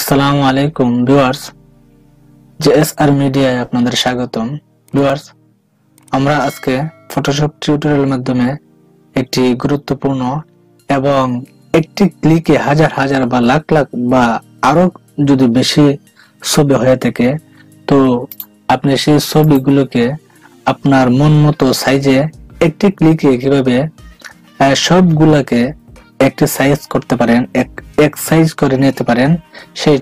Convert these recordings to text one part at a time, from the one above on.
আসসালামু আলাইকুম viewers, jsrmedia আপনাদের স্বাগতম। ভিউয়ার্স, আমরা আজকে ফটোশপ টিউটোরিয়ালের মাধ্যমে একটি গুরুত্বপূর্ণ এবং একটি ক্লিকে হাজার হাজার বা লাখ লাখ বা আরো যদি বেশি ছবি হয়ে থাকে, তো আপনি সেই ছবিগুলোকে আপনার মন মতো সাইজে একটি ক্লিকে কিভাবে সবগুলাকে একটি সাইজ করতে পারেন, এক সাইজ করে নিতে পারেন, সেই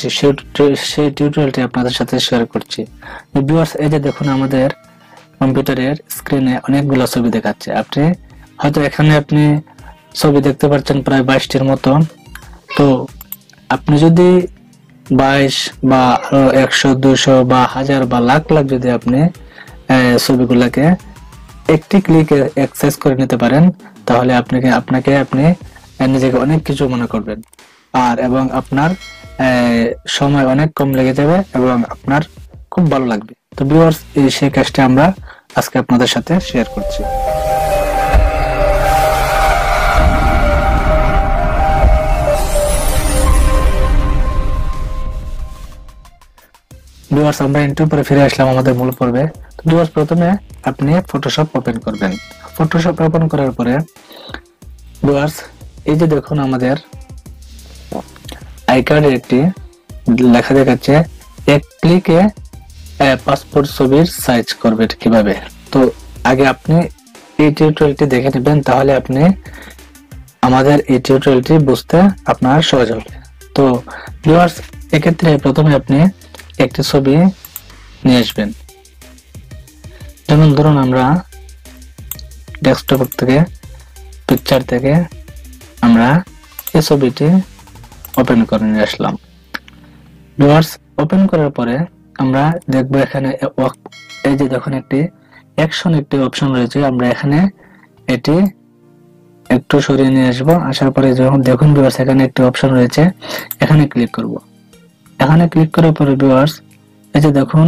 টিউটোরিয়ালটি আপনাদের সাথে শেয়ার করছি। ভিউয়ার্স, এই যে দেখুন, আমাদের কম্পিউটারের স্ক্রিনে অনেকগুলো ছবি দেখাচ্ছে। আপনি হয়তো এখানে আপনি ছবি দেখতে পাচ্ছেন প্রায় 22টির মতো। তো আপনি যদি 22 বা 100, 200 বা 1000 বা লাখ লাখ যদি আপনি ছবিগুলোকে একটি ক্লিকে অ্যাক্সেস করে নিতে পারেন, তাহলে আপনি নিজেকে অনেক কিছু মনে করবেন এবং আপনার সময় অনেক কম লেগে যাবে এবং আপনার খুব ভালো লাগবে। তো ভিউয়ার্স, সেই কাজটা আমরা আজকে আপনাদের সাথে শেয়ার করছি। ভিউয়ার্স, আমরা ইন্ট্রোর পরে ফিরে আসলাম আমাদের মূল পর্বে। তো ভিউয়ার্স, প্রথমে আপনি ফটোশপ ওপেন করবেন। ফটোশপ ওপেন করার পরে ভিউয়ার্স, এই যে দেখুন, আমাদের আইকার্ডে একটি লেখা দেখাচ্ছে এক ক্লিকে পাসপোর্ট ছবির সাইজ করবে কিভাবে। তো আগে আপনি এই টিউটোরিয়ালটি দেখে নেবেন, তাহলে আপনি আমাদের এই টিউটোরিয়ালটি বুঝতে আপনার সহজ হবে। তো ভিউয়ার্স, এক্ষেত্রে প্রথমে আপনি একটি ছবি নিয়ে আসবেন। যেমন ধরুন, আমরা ডেস্কটপ থেকে পিকচার থেকে আমরা এই ছবিটি ওপেন করে নিয়ে আসলাম। ভিউয়ার্স, ওপেন করার পরে আমরা দেখবো এখানে এই যে দেখুন, একটি অপশন রয়েছে। আমরা এখানে এটি একটু সরিয়ে নিয়ে আসবো। আসার পরে যখন দেখুন ভিউয়ার্স, এখানে একটি অপশন রয়েছে, এখানে ক্লিক করব। এখানে ক্লিক করার পরে ভিউয়ার্স, এই যে দেখুন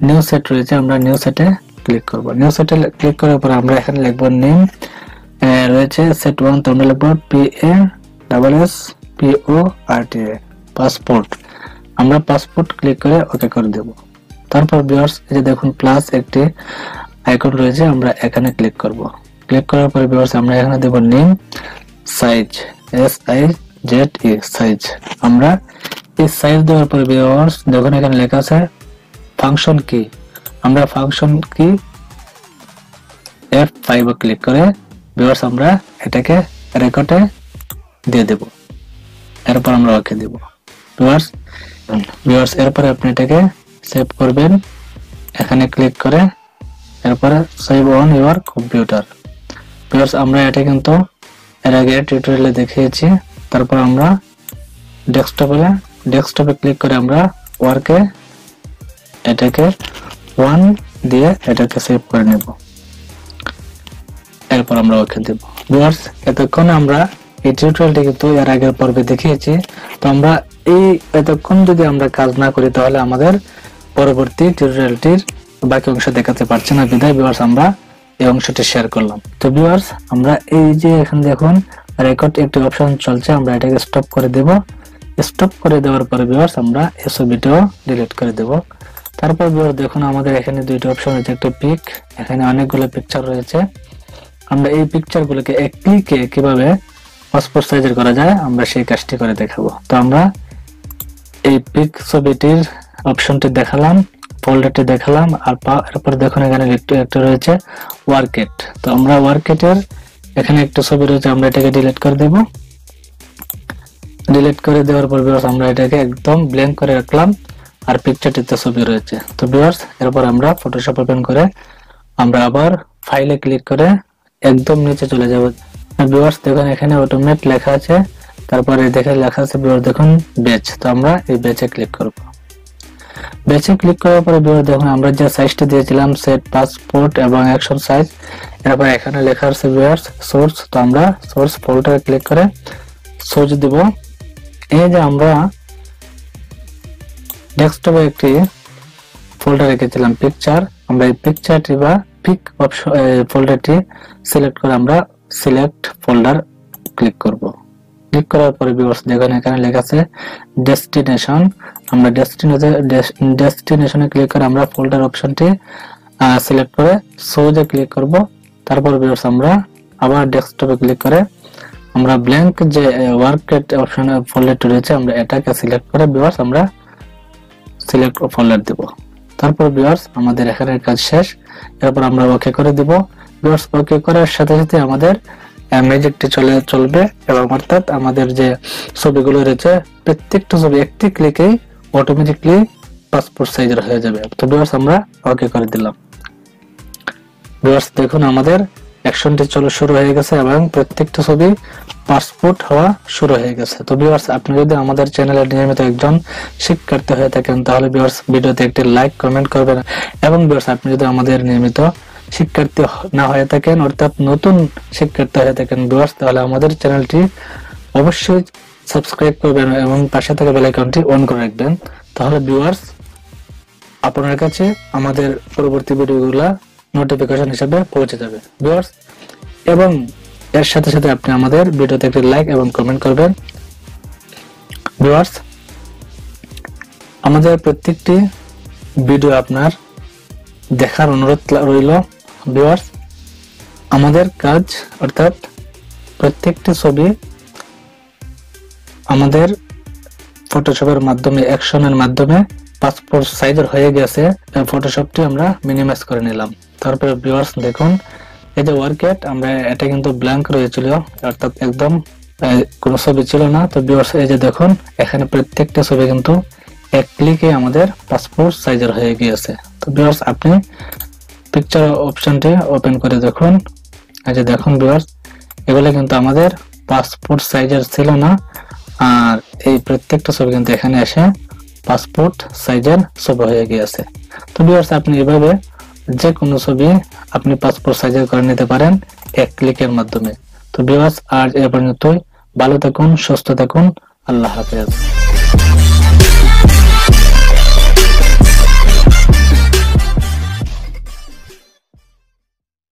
নিউ সেট রয়েছে, আমরা নিউ সেটে ক্লিক করব। নিউ সেটে ক্লিক করার পরে আমরা এখানে লিখব নেম রয়েছে সেট 1, তো আমরা লিখব PASSPORT পাসপোর্ট। আমরা পাসপোর্ট ক্লিক করে ওকে করে দেব। তারপর ভিউয়ার্স, এই যে দেখুন প্লাস একটি আইকন রয়েছে, আমরা এখানে ক্লিক করব। ক্লিক করার পরে ভিউয়ার্স, আমরা এখানে দেব নেম সাইজ SIZE সাইজ। আমরা এই সাইজ দেওয়ার পরে ভিউয়ার্স, দেখুন এখানে লেখা আছে ফাংশন কি। আমরা ফাংশন কি F5 ক্লিক করে ভিউয়ার্স আমরা এটাকে রেকর্ডে দিয়ে দেব। এরপর আমরা ওকে দেব। ভিউয়ার্স, এরপরে আপনি এটাকে সেভ করবেন, এখানে ক্লিক করে এরপরে save on your computer. Viewers, আমরা এটা কিন্তু এর আগে টিউটোরিয়ালে দেখিয়েছি। তারপর আমরা ডেস্কটপে ক্লিক করে আমরা ওয়ার্কে এটাকে 1 দিয়ে এটাকে সেভ করে নেব। এরপর আমরা ওকে দেব। ভিউয়ার্স, এতক্ষণ আমরা এই টিউটোরিয়ালটি কিন্তু এর আগের পর্বে দেখিয়েছি। তো আমরা এতক্ষণ যদি আমরা কাজ না করি, তাহলে আমাদের পরবর্তী টিউটোরিয়ালটির বাকি অংশ দেখাতে পারছি না। বিদায় ভিউয়ার্স, আমরা এই অংশটি শেয়ার করলাম। তো ভিউয়ার্স, আমরা এই যে এখানে দেখুন রেকর্ড একটি অপশন চলছে, আমরা এটাকে স্টপ করে দেব। স্টপ করে দেওয়ার পরে ভিউয়ার্স, আমরা এই ছবিটাও ডিলিট করে দেব। তারপর ভিউয়ার্স, দেখুন আমাদের এখানে দুইটা অপশন রয়েছে, একটা পিক, এখানে অনেকগুলো পিকচার রয়েছে। আমরা এই পিকচারগুলোকে এক ক্লিকে কিভাবে পাসপোর্ট সাইজের করা যায়, আমরা সেই কাজটি করে দেখাবো। তো আমরা এই পিক ছবিটির অপশনটি দেখালাম, ফোল্ডারটি দেখালাম, আর এরপর দেখুন এখানে একটা রয়েছে ওয়ার্কেট। তো আমরা ওয়ার্কেটের এখানে একটা ছবি রয়েছে, আমরা এটাকে ডিলিট করে দেব। ডিলিট করে দেওয়ার পর ভিউয়ার্স, আমরা এটাকে একদম ব্ল্যাঙ্ক করে রাখলাম, আর পিকচারটিতে ছবি রয়েছে। তো ভিউয়ার্স, এরপর আমরা ফটোশপ ওপেন করে আমরা আবার ফাইলে ক্লিক করে একদম নিচে চলে যাব। ভিউয়ার্স, দেখুন এখানে অটোমেট লেখা আছে, তারপরে দেখে লেখা আছে ভিউয়ার্স দেখুন ব্যাচ। তো আমরা এই ব্যাচে ক্লিক করব। ব্যাচে ক্লিক করার পরে ভিউয়ার্স, দেখুন আমরা যে সাইজটা দিয়েছিলাম সেট পাসপোর্ট এবং অ্যাকশন সাইজ, এরপর এখানে লেখা আছে ভিউয়ার্স সোর্স। তো আমরা সোর্স ফোল্ডারে ক্লিক করে সোর্স দেব। এই যে আমরা ডেস্কটপে একটি ফোল্ডার রেখেছিলাম পিকচার, আমরা এই পিকচারটি বা পিক ফোল্ডারটি সিলেক্ট করে আমরা সিলেক্ট ফোল্ডার ক্লিক করব। ক্লিক করার পরে ভিউয়ার্স দেখুন এখানে লেখা আছে ডেস্টিনেশন। আমরা ডেস্টিনেশনে ক্লিক করে আমরা ফোল্ডার অপশনটি সিলেক্ট করে সোজা ক্লিক করব। তারপর ভিউয়ার্স আমরা আবার ডেস্কটপে ক্লিক করে আমরা ব্ল্যাঙ্ক যে ওয়ার্কেট অপশন ফোল্ডারটি রয়েছে আমরা এটাকে সিলেক্ট করে ভিউয়ার্স আমরা সিলেক্ট ফোল্ডার দেব। তারপর ভিউয়ার্স আমাদের এখানে কাজ শেষ। এরপর আমরা ওকে করে দেব। ভিউয়ার্স ওকে করার সাথে সাথে আমাদের ম্যাজিকটি চলবে এবং অর্থাৎ আমাদের যে ছবিগুলো রয়েছে প্রত্যেকটা ছবি একটি ক্লিকেই অটোমেটিকলি পাসপোর্ট সাইজের হয়ে যাবে। তো ভিউয়ার্স আমরা ওকে করে দিলাম। ভিউয়ার্স দেখুন আমাদের অ্যাকশনটি শুরু হয়ে গেছে এবং প্রত্যেকটা ছবি পাসপোর্ট হওয়া শুরু হয়ে গেছে। তো ভিউয়ার্স আপনি যদি আমাদের চ্যানেলে নিয়মিত একজন শিক্ষার্থী হয়ে থাকেন তাহলে ভিউয়ার্স ভিডিওতে একটি লাইক কমেন্ট করবেন এবং ভিউয়ার্স আপনি যদি আমাদের নিয়মিত শিক্ষার্থী না হয়ে থাকেন অর্থাৎ নতুন শিক্ষার্থী হয়ে থাকেন ভিউয়ার্স তাহলে আমাদের চ্যানেলটি অবশ্যই সাবস্ক্রাইব করবেন এবং পাশে থাকা বেল আইকনটি অন করে রাখবেন। তাহলে ভিউয়ার্স আপনার কাছে আমাদের পরবর্তী ভিডিওগুলো নোটিফিকেশন হিসেবে পৌঁছে যাবে ভিউয়ার্স। এবং এর সাথে সাথে আপনি আমাদের ভিডিওতে একটি লাইক এবং কমেন্ট করবেন। ভিউয়ার্স আমাদের প্রত্যেকটি ভিডিও আপনার দেখার অনুরোধ রইল। ভিউয়ার্স আমাদের কাজ অর্থাৎ প্রত্যেকটি ছবি আমাদের ফটোশপের মাধ্যমে অ্যাকশনের মাধ্যমে পাসপোর্ট সাইজের হয়ে গেছে। ফটোশপটি আমরা মিনিমাইজ করে নিলাম। তারপরে ভিউয়ার্স দেখুন এই যে ওয়ার্কেট আমরা এটা কিন্তু ব্ল্যাঙ্ক রয়েছিল অর্থাৎ একদম কোনো ছবি ছিল না। তো ভিউয়ার্স এই যে দেখুন এখানে প্রত্যেকটা ছবি কিন্তু এক ক্লিকে আমাদের পাসপোর্ট সাইজের হয়ে গিয়েছে। তো ভিউয়ার্স আপনি পিকচার অপশনটি ওপেন করে দেখুন। এই যে দেখুন ভিউয়ার্স এগুলো কিন্তু আমাদের পাসপোর্ট সাইজের ছিল না আর এই প্রত্যেকটা ছবি কিন্তু এখানে এসে পাসপোর্ট সাইজের ছবি হয়ে গিয়েছে। তো ভিউয়ার্স আপনি এভাবে যে কোনো ছবি আপনি পাসপোর্ট সাইজের করে নিতে পারেন এক ক্লিকের মাধ্যমে। তো ভিউয়ার্স আজ এ পর্যন্তই। ভালো থাকুন, সুস্থ থাকুন, আল্লাহ হাফেজ।